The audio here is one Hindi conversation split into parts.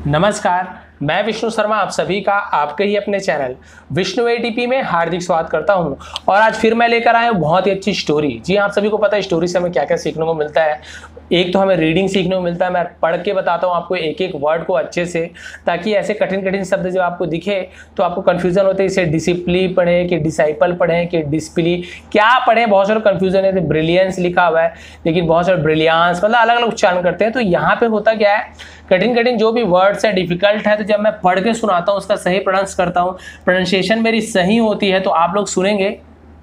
नमस्कार, मैं विष्णु शर्मा आप सभी का आपके ही अपने चैनल विष्णु एटीपी में हार्दिक स्वागत करता हूं। और आज फिर मैं लेकर आया हूं बहुत ही अच्छी स्टोरी। जी आप सभी को पता है स्टोरी से हमें क्या क्या सीखने को मिलता है। एक तो हमें रीडिंग सीखने को मिलता है, मैं पढ़ के बताता हूं आपको एक एक वर्ड को अच्छे से, ताकि ऐसे कठिन कठिन शब्द जब आपको दिखे तो आपको कन्फ्यूजन होते है इसे डिसिप्लिन पढ़े कि डिसाइपल पढ़े कि डिस्प्ली क्या पढ़े। बहुत सारे कन्फ्यूजन है, ब्रिलियंस लिखा हुआ है लेकिन बहुत सारे ब्रिलियंस मतलब अलग अलग उच्चारण करते हैं। तो यहाँ पे होता क्या है, कठिन कठिन जो भी वर्ड्स है डिफिकल्ट है, तो जब मैं पढ़ के सुनाता हूँ उसका सही प्रोनाउंस करता हूँ, प्रोनाउंसिएशन मेरी सही होती है, तो आप लोग सुनेंगे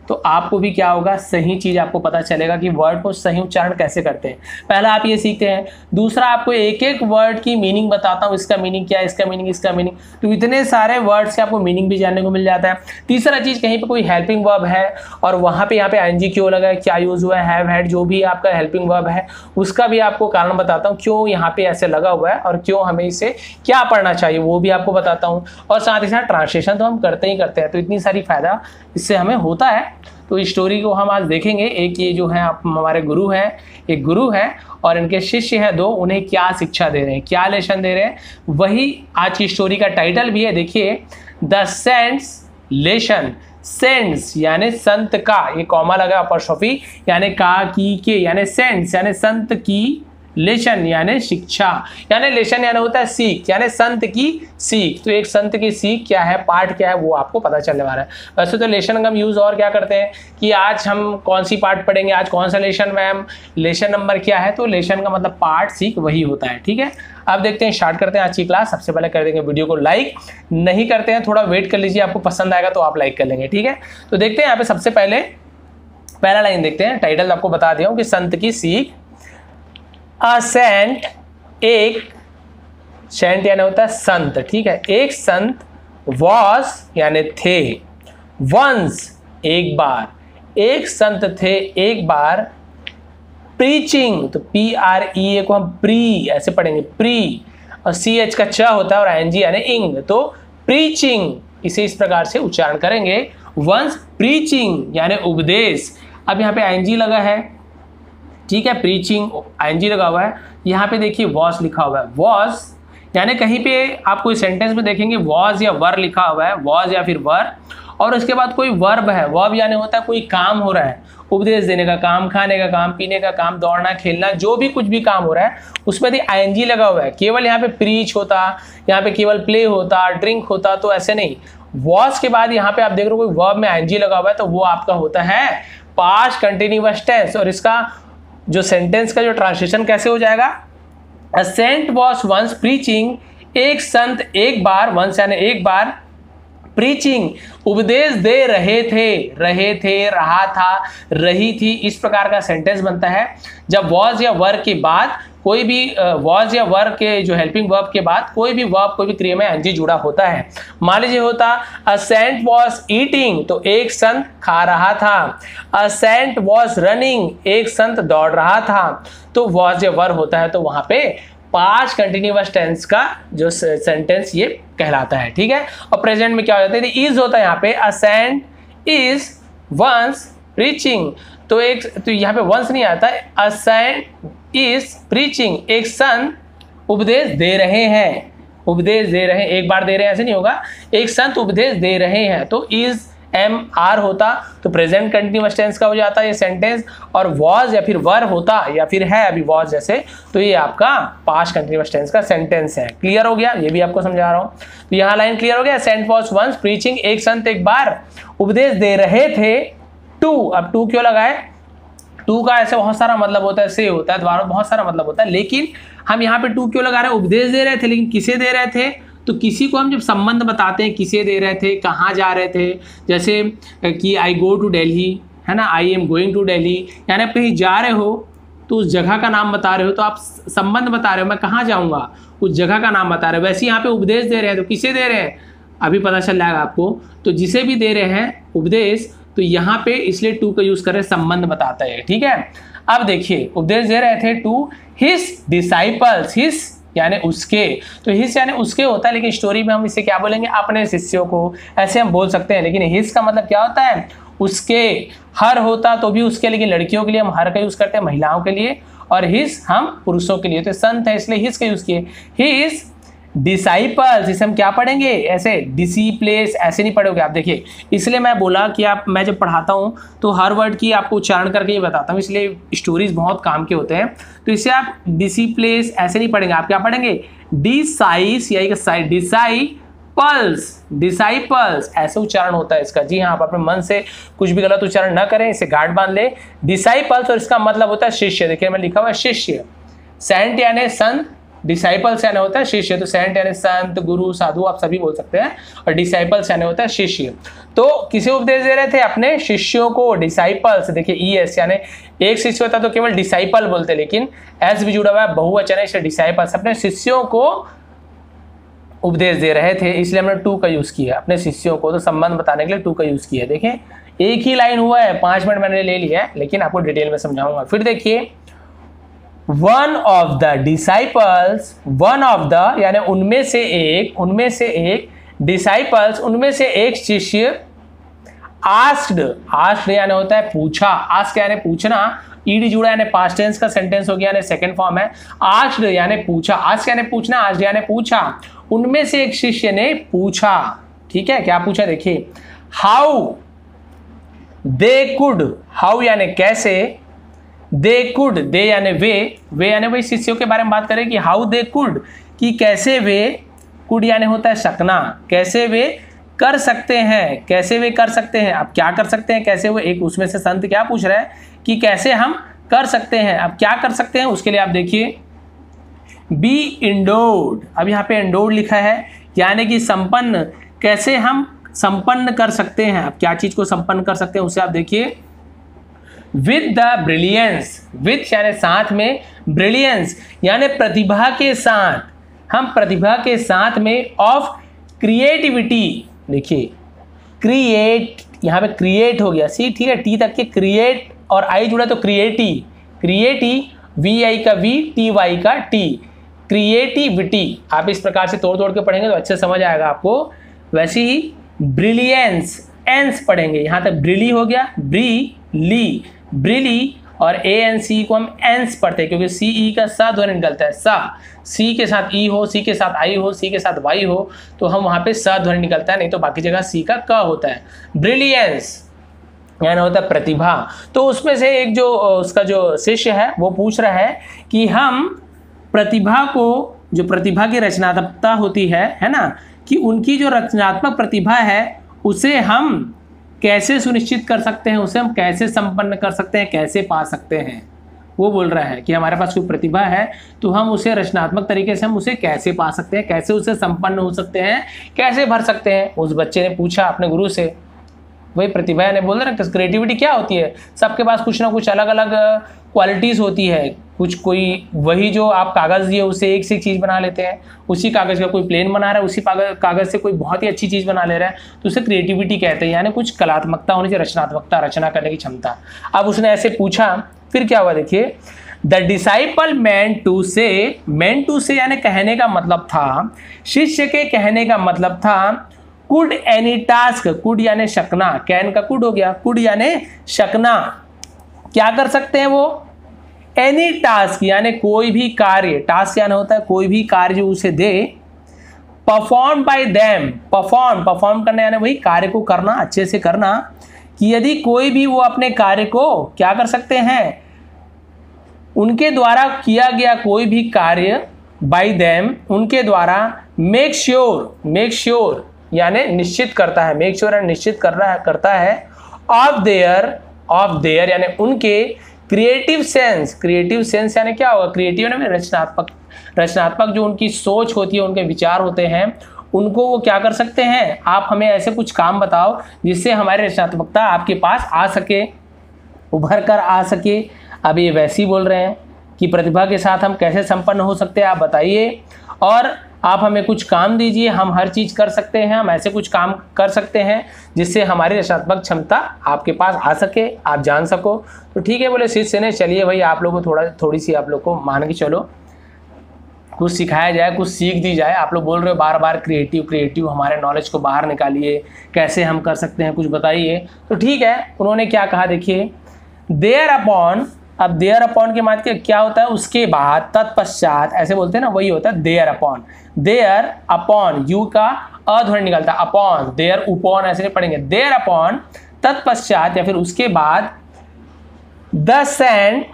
तो आपको भी क्या होगा, सही चीज़ आपको पता चलेगा कि वर्ड को सही उच्चारण कैसे करते हैं। पहला आप ये सीखते हैं। दूसरा आपको एक एक वर्ड की मीनिंग बताता हूँ, इसका मीनिंग क्या है, इसका मीनिंग, इसका मीनिंग। तो इतने सारे वर्ड्स के आपको मीनिंग भी जानने को मिल जाता है। तीसरा चीज़, कहीं पे कोई हेल्पिंग वर्ब है और वहाँ पे यहाँ पे आईएनजी क्यों लगा है, क्या यूज़ हुआ है, हैव हैड, जो भी आपका हेल्पिंग वर्ब है उसका भी आपको कारण बताता हूँ, क्यों यहाँ पे ऐसे लगा हुआ है और क्यों हमें इसे क्या पढ़ना चाहिए वो भी आपको बताता हूँ। और साथ ही साथ ट्रांसलेशन तो हम करते ही करते हैं, तो इतनी सारी फायदा इससे हमें होता है। तो इस स्टोरी को हम आज देखेंगे। एक ये जो है आप हमारे गुरु हैं, एक गुरु है और इनके शिष्य हैं दो, उन्हें क्या शिक्षा दे रहे हैं, क्या लेसन दे रहे हैं, वही आज की स्टोरी का टाइटल भी है। देखिए, द सेंट्स लेसन। सेंट्स यानी संत का, ये कॉमा लगा अपॉस्ट्रोफी, यानी का की के, यानी सेंट्स यानी संत की, लेसन यानी शिक्षा, यानी लेसन यानी होता है सीख, यानी संत की सीख। तो एक संत की सीख क्या है, पाठ क्या है, वो आपको पता चलने वाला है। वैसे तो लेसन का हम यूज और क्या करते हैं कि आज हम कौन सी पाठ पढ़ेंगे, आज कौन सा लेसन मैम, लेसन नंबर क्या है, तो लेसन का मतलब पाठ सीख वही होता है। ठीक है, अब देखते हैं, स्टार्ट करते हैं आज की क्लास। सबसे पहले कर देंगे वीडियो को लाइक, नहीं करते हैं थोड़ा वेट कर लीजिए, आपको पसंद आएगा तो आप लाइक कर लेंगे। ठीक है, तो देखते हैं यहाँ पे सबसे पहले पहला लाइन देखते हैं। टाइटल आपको बता दिया हूँ कि संत की सीख। अ सेंट, एक सेंट यानी होता है संत, ठीक है, एक संत, वॉज यानी थे, वंस एक बार, एक संत थे एक बार, प्रीचिंग, तो PREA को हम प्री ऐसे पढ़ेंगे, प्री, और CH का च होता है और ING यानी इंग, तो प्रीचिंग इसे इस प्रकार से उच्चारण करेंगे। वंस प्रीचिंग यानी उपदेश। अब यहाँ पे ING लगा है, ठीक है, प्रीचिंग ING लगा हुआ है। यहाँ पे देखिए वॉज लिखा हुआ है, वॉज यानी कहीं पे आपको इस सेंटेंस में देखेंगे वॉज या वर लिखा हुआ है, वॉज या फिर वर, और उसके बाद कोई वर्ब है। वर्ब यानी होता है कोई काम हो रहा है, उपदेश देने का काम, खाने का काम, पीने का काम, दौड़ना, खेलना, जो भी कुछ भी काम हो रहा है उसमें यदि ING लगा हुआ है, केवल यहाँ पे प्रीच होता, यहाँ पे केवल प्ले होता, ड्रिंक होता, तो ऐसे नहीं। वॉज के बाद यहाँ पे आप देख रहे हो कोई वर्ब में ING लगा हुआ है, तो वो आपका होता है पास्ट कंटिन्यूअस टेंस। और इसका जो सेंटेंस का जो ट्रांसलेशन कैसे हो जाएगा, a saint was once preaching, एक संत एक बार, वंस यानी एक बार, प्रीचिंग उपदेश दे रहे थे, रहा था, रही थी, इस प्रकार का सेंटेंस बनता है जब वॉज या वर के बाद कोई भी वॉज या वर के जो हेल्पिंग वर्ब के बाद कोई भी वर्ब, कोई भी क्रिया में ING जुड़ा होता है। मान लीजिए होता अ सेंट वॉज ईटिंग, तो एक संत खा रहा था। अ सेंट वॉज रनिंग, एक संत दौड़ रहा था। तो वॉज या वर होता है तो वहां पे पास्ट कंटिन्यूअस टेंस का जो सेंटेंस ये कहलाता है। ठीक है, और प्रेजेंट में क्या हो जाता है, इज होता है यहाँ पे, a saint is once preaching, तो एक तो यहाँ पे वंस नहीं आता है, अ सेंट इज प्रीचिंग, एक संत उपदेश दे रहे हैं, उपदेश दे रहे हैं, एक बार दे रहे हैं ऐसे नहीं होगा, एक संत उपदेश दे रहे हैं, तो इज MR होता तो प्रेजेंट कंटिन्यूअस टेंस का हो जाता है ये सेंटेंस, और वॉज या फिर वर होता या फिर है अभी वॉज जैसे, तो ये आपका पास्ट कंटिन्यूअस टेंस का सेंटेंस है। क्लियर हो गया, ये भी आपको समझा रहा हूँ। तो यहाँ लाइन क्लियर हो गया, सेंट वॉज वंस प्रीचिंग, एक संत एक बार उपदेश दे रहे थे, टू, अब टू क्यों लगाए, टू का ऐसे बहुत सारा मतलब होता है, से होता है, द्वारा बहुत सारा मतलब होता है, लेकिन हम यहाँ पे टू क्यों लगा रहे हैं, उपदेश दे रहे थे लेकिन किसे दे रहे थे, तो किसी को हम जब संबंध बताते हैं किसे दे रहे थे, कहाँ जा रहे थे, जैसे कि आई गो टू दिल्ली है ना, I am going to Delhi, यानी आप कहीं जा रहे हो तो उस जगह का नाम बता रहे हो, तो आप संबंध बता रहे हो, मैं कहाँ जाऊँगा, उस जगह का नाम बता रहे हो। वैसे यहाँ पे उपदेश दे रहे हैं तो किसे दे रहे हैं, अभी पता चल जाएगा आपको। तो जिसे भी दे रहे हैं उपदेश, तो यहाँ पे इसलिए टू का यूज करें, संबंध बताता है। ठीक है, अब देखिए उपदेश दे रहे थे टू हिज डिसाइपल्स, हिज यानी उसके, तो हिज यानी उसके होता है, लेकिन स्टोरी में हम इसे क्या बोलेंगे, अपने शिष्यों को, ऐसे हम बोल सकते हैं। लेकिन हिज का मतलब क्या होता है, उसके। हर होता तो भी उसके, लेकिन लड़कियों के लिए हम हर का यूज करते हैं, महिलाओं के लिए, और हिज हम पुरुषों के लिए। तो संत है इसलिए हिज का यूज किए, हिज डिसाइपल्स, इसे हम क्या पढ़ेंगे, ऐसे डिसिप्लेस ऐसे नहीं पढ़ोगे आप। देखिए इसलिए मैं बोला कि आप, मैं जब पढ़ाता हूँ तो हर वर्ड की आपको उच्चारण करके ही बताता हूँ, इसलिए स्टोरीज बहुत काम के होते हैं। तो इसे आप डिसिप्लेस ऐसे नहीं पढ़ेंगे, आप क्या पढ़ेंगे, डिसाइस, यही का डिसाइपल्स, डिसाइपल्स ऐसे उच्चारण होता है इसका। जी हाँ, आप अपने मन से कुछ भी गलत उच्चारण ना करें, इसे गांठ बांध ले, डिसाइपल्स, और इसका मतलब होता है शिष्य। देखिए मैं लिखा हुआ है शिष्य, सेंट यानी संत, डिसाइपल्स यानी होता है शिष्य। तो सेंट यानी संत, गुरु, साधु आप सभी बोल सकते हैं, और डिसाइपल्स यानी होता है शिष्य। तो किसे उपदेश दे रहे थे, अपने शिष्यों को, डिसाइपल्स। देखिए ES यानी एक शिष्य होता तो केवल डिसाइपल बोलते, लेकिन S भी जुड़ा हुआ है, बहुवचन है, इसलिए डिसाइपल्स, अपने शिष्यों को उपदेश दे रहे थे, इसलिए हमने टू का यूज किया, अपने शिष्यों को, तो संबंध बताने के लिए टू का यूज किया। देखें एक ही लाइन हुआ है, 5 मिनट मैंने ले लिया है, लेकिन आपको डिटेल में समझाऊंगा। फिर देखिए one of the disciples, one of the यानी उनमें से एक, उनमें से एक, डिसाइपल्स उनमें से एक शिष्य, आस्क्ड, आस्क्ड यानी होता है पूछा, आस्क यानी पूछना, ईडी जुड़ा यानी पास्ट टेंस का सेंटेंस हो गया, यानी सेकंड फॉर्म है। आस्क्ड यानी पूछा, आस्क यानी पूछना, आस्क्ड यानी पूछा, उनमें से एक शिष्य ने पूछा, ठीक है, क्या पूछा देखिए, हाउ दे कुड, हाउ यानी कैसे, दे कुड, दे यानी वे यानी वही शिष्यों के बारे में बात करें कि हाउ दे कुड, कि कैसे वे, कुड यानी होता है सकना, कैसे वे कर सकते हैं, कैसे वे कर सकते हैं। अब क्या कर सकते हैं, कैसे वे, एक उसमें से संत क्या पूछ रहा है कि कैसे हम कर सकते हैं। अब क्या कर सकते हैं उसके लिए आप देखिए, बी इंडोर्ड, अब यहाँ पे इंडोर्ड लिखा है यानी कि संपन्न, कैसे हम संपन्न कर सकते हैं। अब क्या चीज को संपन्न कर सकते हैं उसे आप देखिए, विद द ब्रिलियंस, विथ यानी साथ में, ब्रिलियंस यानी प्रतिभा के साथ, हम प्रतिभा के साथ में, ऑफ क्रिएटिविटी, देखिए क्रिएट, यहाँ पे क्रिएट हो गया, सी ठीक है, टी तक के क्रिएट और आई जुड़ा तो क्रिएटी, क्रिएटी, VI का V, TY का T, क्रिएटिविटी। आप इस प्रकार से तोड़ तोड़ के पढ़ेंगे तो अच्छे समझ आएगा आपको। वैसे ही ब्रिलियंस, एंस पढ़ेंगे, यहाँ तक ब्रिली हो गया, ब्रीली, ब्रिली, और ANC को हम एंस पढ़ते हैं क्योंकि CE का सा ध्वनि निकलता है, सा, C के साथ E हो, C के साथ I हो, C के साथ Y हो, तो हम वहाँ पे सा ध्वनि निकलता है, नहीं तो बाकी जगह C का क होता है। ब्रिलियंस यानी होता है प्रतिभा। तो उसमें से एक जो उसका जो शिष्य है वो पूछ रहा है कि हम प्रतिभा को, जो प्रतिभा की रचनात्मकता होती है ना, कि उनकी जो रचनात्मक प्रतिभा है उसे हम कैसे सुनिश्चित कर सकते हैं, उसे हम कैसे संपन्न कर सकते हैं, कैसे पा सकते हैं। वो बोल रहा है कि हमारे पास कोई प्रतिभा है तो हम उसे रचनात्मक तरीके से हम उसे कैसे पा सकते हैं, कैसे उसे संपन्न हो सकते हैं, कैसे भर सकते हैं। उस बच्चे ने पूछा अपने गुरु से, वही प्रतिभा ने बोल रहा है क्रिएटिविटी क्या होती है, सबके पास कुछ ना कुछ अलग अलग क्वालिटीज़ होती है, कुछ कोई वही जो आप कागज़ दिए उससे एक से एक चीज़ बना लेते हैं, उसी कागज़ का कोई प्लेन बना रहा है, उसी कागज़ से कोई बहुत ही अच्छी चीज़ बना ले रहा है, तो उसे क्रिएटिविटी कहते हैं, यानी कुछ कलात्मकता होनी चाहिए, रचनात्मकता, रचना करने की क्षमता। अब उसने ऐसे पूछा, फिर क्या हुआ देखिए, द डिसाइपल मेंट टू से यानी कहने का मतलब था, शिष्य के कहने का मतलब था, कुड एनी टास्क, कुड यानी शकना, कैन का कुड हो गया, कुड यानी शकना, क्या कर सकते हैं वो, एनी टास्क यानी कोई भी कार्य, टास्क यानी होता है कोई भी कार्य जो उसे दे, परफॉर्म बाय देम, परफॉर्म करना यानी वही कार्य को करना, अच्छे से करना, कि यदि कोई भी वो अपने कार्य को क्या कर सकते हैं, उनके द्वारा किया गया कोई भी कार्य, बाय देम उनके द्वारा, मेक श्योर यानी निश्चित करता है, मेक श्योर निश्चित करता है, ऑफ देयर यानी उनके, क्रिएटिव सेंस यानी क्या होगा, क्रिएटिव यानी रचनात्मक जो उनकी सोच होती है, उनके विचार होते हैं, उनको वो क्या कर सकते हैं, आप हमें ऐसे कुछ काम बताओ जिससे हमारी रचनात्मकता आपके पास आ सके, उभर कर आ सके। अब ये वैसे ही बोल रहे हैं कि प्रतिभा के साथ हम कैसे संपन्न हो सकते हैं, आप बताइए, और आप हमें कुछ काम दीजिए, हम हर चीज़ कर सकते हैं, हम ऐसे कुछ काम कर सकते हैं जिससे हमारी रचनात्मक क्षमता आपके पास आ सके, आप जान सको। तो ठीक है बोले शिष्य ने, चलिए भाई आप लोगों को थोड़ी सी आप लोग को मान के चलो, कुछ सिखाया जाए, कुछ सीख दी जाए। आप लोग बोल रहे हो बार बार क्रिएटिव, हमारे नॉलेज को बाहर निकालिए, कैसे हम कर सकते हैं, कुछ बताइए। तो ठीक है, उन्होंने क्या कहा देखिए, देयर अपॉन अब देयर अपॉन के बाद क्या होता है, उसके बाद, तत्पश्चात ऐसे बोलते हैं ना, वही होता है there upon. There upon, U का अध्वनि निकलता है, अपॉन, देयर उपॉन ऐसे नहीं पढ़ेंगे, देयर अपॉन तत्पश्चात या फिर उसके बाद, द सेंट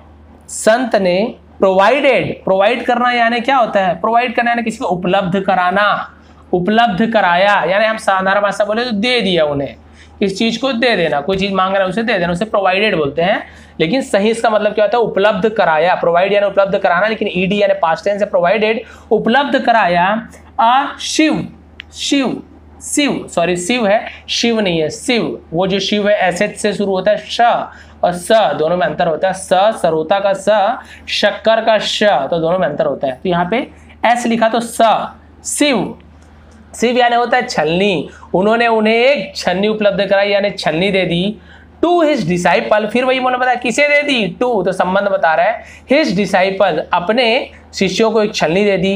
संत ने प्रोवाइडेड, प्रोवाइड करना यानी क्या होता है, प्रोवाइड करना यानी किसी को उपलब्ध कराना, उपलब्ध कराया, यानी हम साधारण भाषा बोले तो दे दिया उन्हें, इस चीज को दे देना, कोई चीज मांग रहा है उसे दे देना, उसे प्रोवाइडेड बोलते हैं। लेकिन सही इसका मतलब क्या होता है, उपलब्ध कराया, प्रोवाइड यानी उपलब्ध कराना, लेकिन ईडी यानी पास्ट टेंस है, प्रोवाइडेड, उपलब्ध कराया, शिव, शिव, शिव, सॉरी शिव है, शिव नहीं है, शिव, वो जो शिव है एसएच से शुरू होता है, श और स दोनों में अंतर होता है, स सरोता का स, शक्कर का श, तो दोनों में अंतर होता है। तो यहाँ पे एस लिखा तो स, शिव, शिव यानी होता है छलनी, उन्होंने उन्हें एक छलनी उपलब्ध कराई यानी छलनी दे दी, टू हिज डिसाइपल, फिर वही बोला, पता किसे दे दी, टू, तो संबंध बता रहा है, हिज डिसाइपल, अपने शिष्यों को एक छलनी दे दी,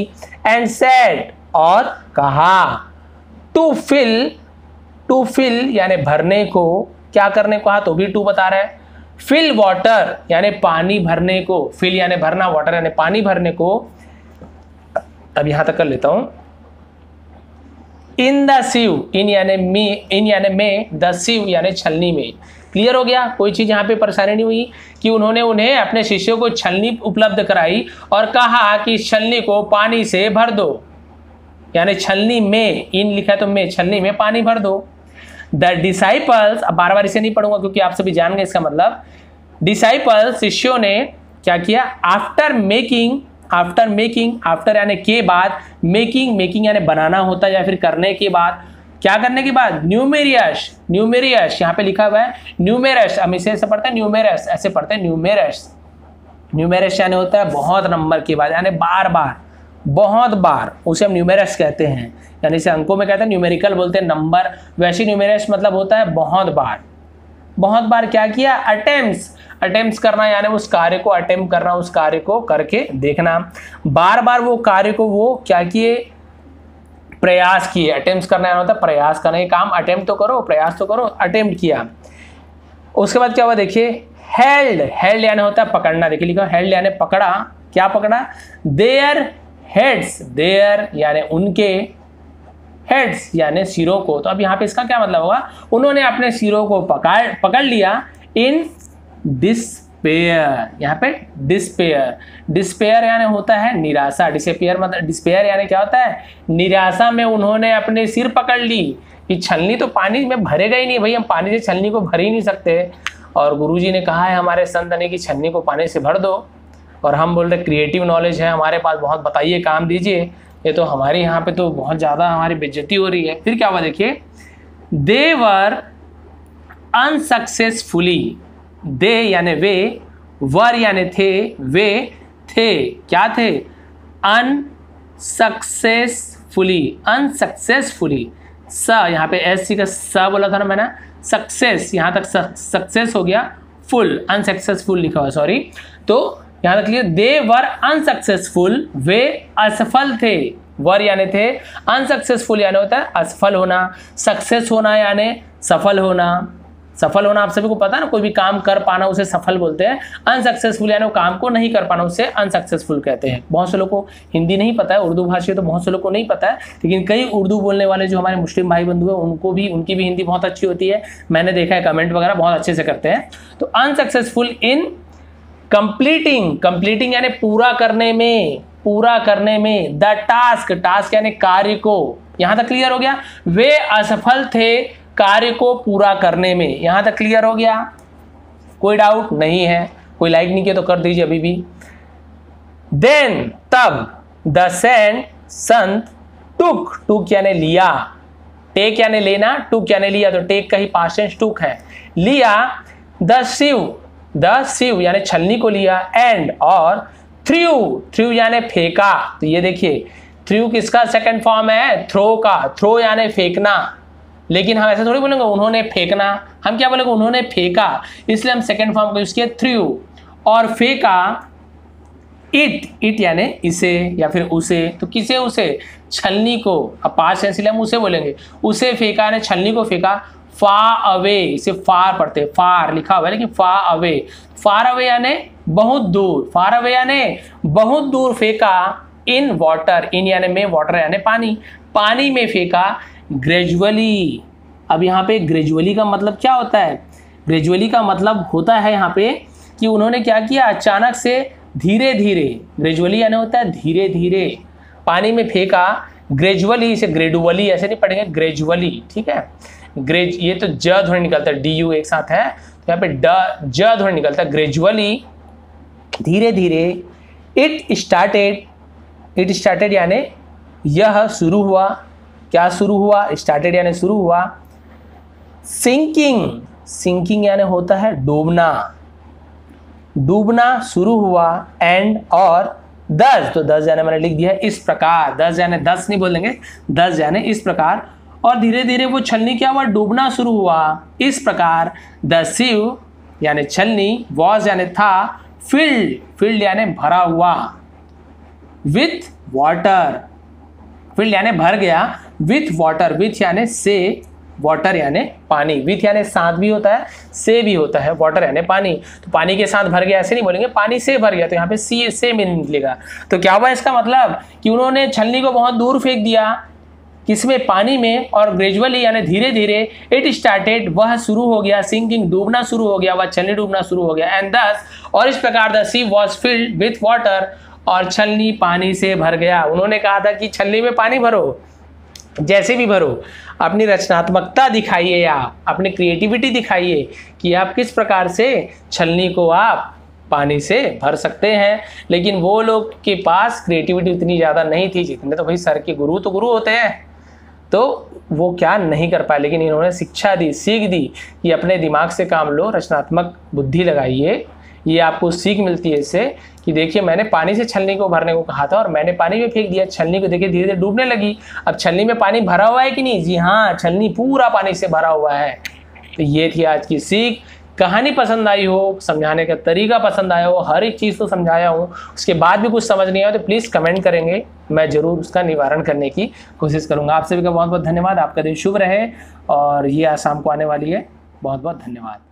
एंड सेड, और कहा, टू फिल, टू फिल यानी भरने को, क्या करने को कहा तो भी टू बता रहा है, फिल वाटर यानी पानी भरने को, फिल यानी भरना, वाटर यानी पानी भरने को। अब यहां तक कर लेता हूं, इन द सिव, इन यानी में, द सिव यानी छलनी में। क्लियर हो गया, कोई चीज यहाँ पे परेशानी नहीं हुई कि उन्होंने उन्हें अपने शिष्यों को छलनी उपलब्ध कराई और कहा कि छलनी को पानी से भर दो, यानी छलनी में, इन लिखा है तो में, छलनी में पानी भर दो। द डिसाइपल्स, अब बार बार इसे नहीं पढ़ूंगा क्योंकि आप सभी जान गए इसका मतलब, डिसाइपल्स शिष्यों ने क्या किया, after making, after making, after यानी के बाद, मेकिंग, मेकिंग यानी बनाना होता है या फिर करने के बाद, क्या करने के बाद, न्यूमेरियस, न्यूमेरियस यहाँ पे लिखा हुआ है न्यूमेरस, हम इसे ऐसे पढ़ते हैं न्यूमेरस, ऐसे पढ़ते हैं न्यूमेरस, न्यूमेरस यानी होता है बहुत नंबर के बाद, यानी बार बार, बहुत बार, उसे हम न्यूमेरस कहते हैं, यानी इसे अंकों में कहते हैं न्यूमेरिकल बोलते हैं नंबर, वैसे न्यूमेरस मतलब होता है बहुत बार। बहुत बार क्या किया, अटेम्प्ट्स, अटेम्प्ट्स करना यानी उस कार्य को अटेम्प्ट करना, उस कार्य को करके देखना, बार बार वो कार्य को वो क्या किए, प्रयास किए, अटेम्प्ट्स करना यानी होता है प्रयास करना, ये काम अटेम्प्ट तो करो, प्रयास तो करो, अटेम्प्ट किया। उसके बाद क्या हुआ देखिए, हेल्ड, हेल्ड यानी होता है पकड़ना, देखिए लिखा हेल्ड यानी पकड़ा, क्या पकड़ा, देयर हेड्स, देयर यानी उनके, हेड्स यानी सिरों को, तो अब यहाँ पे इसका क्या मतलब होगा, उन्होंने अपने सिरों को पकड़ लिया, इन डिस्पेयर, यहाँ पे डिस्पेयर, डिस्पेयर यानी होता है निराशा, डिसअपियर मतलब, डिस्पेयर यानी क्या होता है, निराशा में उन्होंने अपने सिर पकड़ ली, कि छलनी तो पानी में भरेगा ही नहीं भाई, हम पानी से छलनी को भर ही नहीं सकते, और गुरुजी ने कहा है हमारे संत ने कि छलनी को पानी से भर दो, और हम बोल रहे क्रिएटिव नॉलेज है हमारे पास बहुत, बताइए काम दीजिए, ये तो हमारे यहाँ पे तो बहुत ज़्यादा हमारी बेइज्जती हो रही है। फिर क्या हुआ देखिए, दे वर अनसक्सेसफुली, दे यानी वे, वर यानी थे, वे थे, क्या थे, अनसक्सेसफुली, अनसक्सेसफुली, स यहाँ पे एस सी का स बोला था ना मैंने, सक्सेस, यहाँ तक सक्सेस हो गया, फुल, अनसक्सेसफुल लिखा हुआ सॉरी, तो यहाँ तक क्लियर, दे वर अनसक्सेसफुल, वे असफल थे, वर यानी थे, अनसक्सेसफुल यानी होता है असफल होना, सक्सेस होना यानी सफल होना, सफल होना आप सभी को पता है ना, कोई भी काम कर पाना उसे सफल बोलते हैं, अनसक्सेसफुल यानी वो काम को नहीं कर पाना उसे अनसक्सेसफुल कहते हैं। बहुत से लोगों को हिंदी नहीं पता है, उर्दू भाषा तो बहुत से लोगों को नहीं पता है, लेकिन कई उर्दू बोलने वाले जो हमारे मुस्लिम भाई बंधु हैं उनको भी, उनकी भी हिंदी बहुत अच्छी होती है, मैंने देखा है कमेंट वगैरह बहुत अच्छे से करते हैं। तो अनसक्सेसफुल इन कंप्लीटिंग, कंप्लीटिंग यानी पूरा करने में, पूरा करने में, द टास्क, टास्क यानी कार्य को, यहां तक क्लियर हो गया, वे असफल थे कार्य को पूरा करने में, यहां तक क्लियर हो गया, कोई डाउट नहीं है, कोई लाइक नहीं किया तो कर दीजिए अभी भी। देन तब, द सेंट संत, टुक, टुक यानी लिया, टेक यानी लेना, टुक यानी लिया, तो टेक का ही पास्ट टेंस टुक है, लिया, द शिव, द शिव यानी छलनी को लिया, एंड और थ्रू, थ्रू यानी फेंका, तो ये देखिए थ्रू किसका सेकंड फॉर्म है, थ्रो का, थ्रो यानी फेंकना, लेकिन हम ऐसे थोड़ी बोलेंगे उन्होंने फेंकना, हम क्या बोलेंगे उन्होंने फेंका, इसलिए हम सेकंड फॉर्म का यूज किया थ्रू, और फेंका, इट, इट यानी इसे या फिर उसे, तो किसे उसे, छलनी को, अब पास्ट टेंस इसलिए हम उसे बोलेंगे, उसे फेंका यानी छलनी को फेंका, फार अवे, इसे फार पढ़ते, फार लिखा हुआ है लेकिन फार अवे, फार अवे यानी बहुत दूर, फार अवे यानी बहुत दूर फेंका, इन वाटर, इन यानी में, वाटर यानी पानी, पानी में फेंका, ग्रेजुअली। अब यहाँ पे ग्रेजुअली का मतलब क्या होता है? ग्रेजुअली का मतलब होता है यहाँ पे कि उन्होंने क्या किया, अचानक से धीरे धीरे, ग्रेजुअली यानी होता है धीरे धीरे, पानी में फेंका, ग्रेजुअली, इसे ग्रेजुअली ऐसे नहीं पढ़ेंगे, ग्रेजुअली, ठीक है। ग्रेज, ये तो ज ध्वनि निकलता है, डी यू एक साथ है, तो यहाँ पे ड ज ध्वनि निकलता है, ग्रेजुअली, धीरे धीरे। इट स्टार्टेड यानी यह शुरू हुआ, क्या शुरू हुआ, स्टार्टेड यानी शुरू हुआ, सिंकिंग यानी होता है डूबना, डूबना शुरू हुआ, एंड और दस, तो दस यानी मैंने लिख दिया इस प्रकार, दस यानी दस नहीं बोलेंगे, दस यानी इस प्रकार, और धीरे धीरे वो छलनी क्या हुआ, डूबना शुरू हुआ, इस प्रकार। द सिव यानी छलनी, वॉज यानी था, फिल्ड यानी भरा हुआ, विथ वाटर, फिल्ड यानी भर गया, विथ वाटर, विथ यानी से, वाटर यानी पानी, विथ यानी साथ भी होता है, से भी होता है, वाटर यानी पानी, तो पानी के साथ भर गया ऐसे नहीं बोलेंगे, पानी से भर गया, तो यहाँ पे सी से मीनिंग निकलेगा। तो क्या हुआ इसका मतलब कि उन्होंने छलनी को बहुत दूर फेंक दिया, किसमें, पानी में, और ग्रेजुअली यानी धीरे धीरे, इट स्टार्टेड वह शुरू हो गया, सिंकिंग डूबना शुरू हो गया, वह छलनी डूबना शुरू हो गया, एंड दस और इस प्रकार the sea was filled with water, और छलनी पानी से भर गया। उन्होंने कहा था कि छलनी में पानी भरो, जैसे भी भरो, अपनी रचनात्मकता दिखाइए या अपनी क्रिएटिविटी दिखाइए कि आप किस प्रकार से छलनी को आप पानी से भर सकते हैं। लेकिन वो लोग के पास क्रिएटिविटी इतनी ज़्यादा नहीं थी, जितने तो भाई सर के गुरु तो गुरु होते हैं, तो वो क्या नहीं कर पाए। लेकिन इन्होंने शिक्षा दी, सीख दी कि अपने दिमाग से काम लो, रचनात्मक बुद्धि लगाइए। ये आपको सीख मिलती है इससे कि देखिए मैंने पानी से छलनी को भरने को कहा था और मैंने पानी में फेंक दिया, छलनी को देखिए धीरे धीरे डूबने लगी। अब छलनी में पानी भरा हुआ है कि नहीं? जी हाँ, छलनी पूरा पानी से भरा हुआ है। तो ये थी आज की सीख। कहानी पसंद आई हो, समझाने का तरीका पसंद आया हो, हर एक चीज़ को समझाया हूँ, उसके बाद भी कुछ समझ नहीं आया तो प्लीज़ कमेंट करेंगे, मैं ज़रूर उसका निवारण करने की कोशिश करूँगा। आप सभी का बहुत बहुत धन्यवाद। आपका दिन शुभ रहे और ये आज शाम को आने वाली है। बहुत बहुत धन्यवाद।